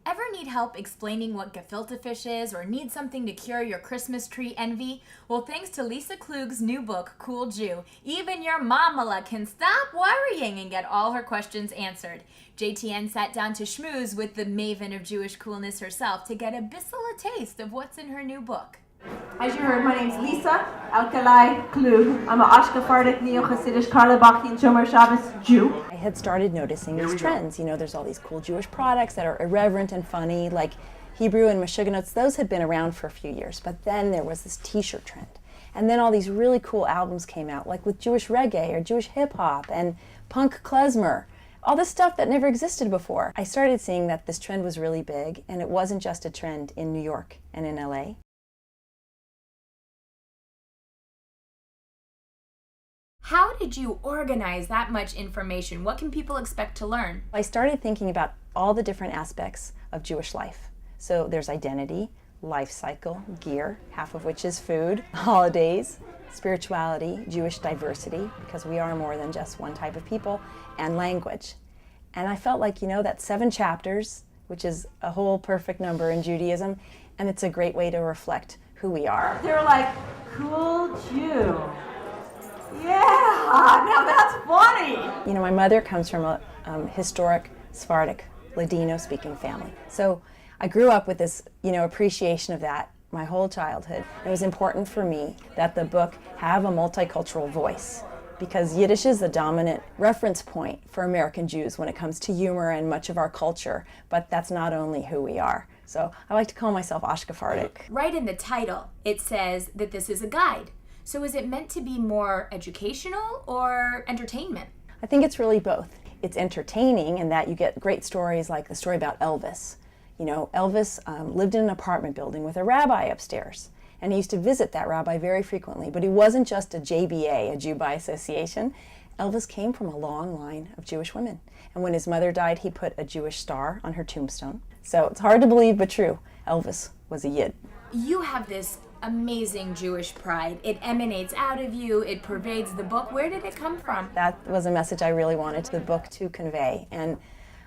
Ever need help explaining what gefilte fish is or need something to cure your Christmas tree envy? Well, thanks to Lisa Klug's new book, Cool Jew, even your mamala can stop worrying and get all her questions answered. JTN sat down to schmooze with the maven of Jewish coolness herself to get a bissel a taste of what's in her new book. As you heard, my name's Lisa Alcalay Klug. I'm a Ashkefardic Neo-Hasidic Karlebach Shomer Shabbos Jew. I had started noticing these trends. You know, there's all these cool Jewish products that are irreverent and funny, like Hebrew and Meshuggah. Those had been around for a few years, but then there was this t-shirt trend. And then all these really cool albums came out, like with Jewish reggae or Jewish hip-hop and punk klezmer. All this stuff that never existed before. I started seeing that this trend was really big, and it wasn't just a trend in New York and in LA. How did you organize that much information? What can people expect to learn? I started thinking about all the different aspects of Jewish life. So there's identity, life cycle, gear, half of which is food, holidays, spirituality, Jewish diversity, because we are more than just one type of people, and language. And I felt like, you know, that's 7 chapters, which is a whole perfect number in Judaism, and it's a great way to reflect who we are. They're like, cool Jew. Yeah, now that's funny. You know, my mother comes from a historic Sephardic, Ladino-speaking family. So I grew up with this, you know, appreciation of that my whole childhood. It was important for me that the book have a multicultural voice, because Yiddish is the dominant reference point for American Jews when it comes to humor and much of our culture, but that's not only who we are. So I like to call myself Ashkefardic. Right in the title, it says that this is a guide. So is it meant to be more educational or entertainment? I think it's really both. It's entertaining in that you get great stories like the story about Elvis. You know, Elvis lived in an apartment building with a rabbi upstairs, and he used to visit that rabbi very frequently, but he wasn't just a JBA, a Jew by association. Elvis came from a long line of Jewish women, and when his mother died, he put a Jewish star on her tombstone. So it's hard to believe, but true. Elvis was a Yid. You have this amazing Jewish pride. It emanates out of you, it pervades the book. Where did it come from? That was a message I really wanted the book to convey. And,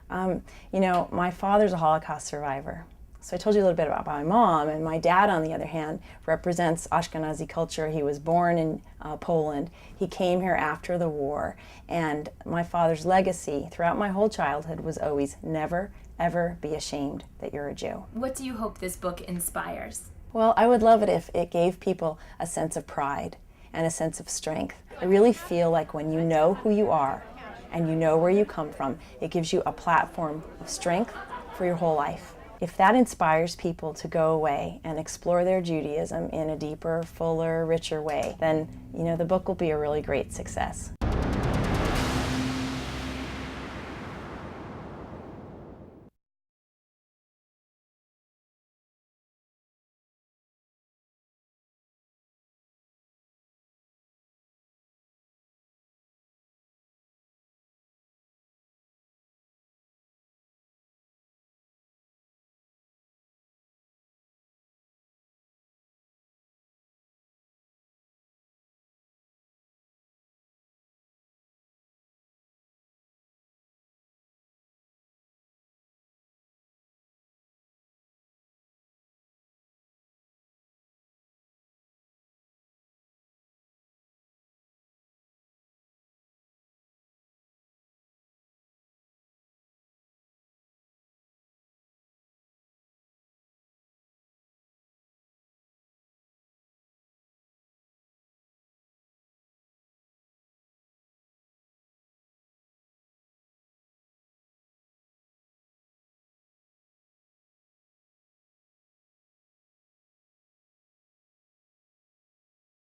you know, my father's a Holocaust survivor. So I told you a little bit about my mom, and my dad, on the other hand, represents Ashkenazi culture. He was born in Poland. He came here after the war. And my father's legacy throughout my whole childhood was always never, ever be ashamed that you're a Jew. What do you hope this book inspires? Well, I would love it if it gave people a sense of pride and a sense of strength. I really feel like when you know who you are and you know where you come from, it gives you a platform of strength for your whole life. If that inspires people to go away and explore their Judaism in a deeper, fuller, richer way, then, you know, the book will be a really great success.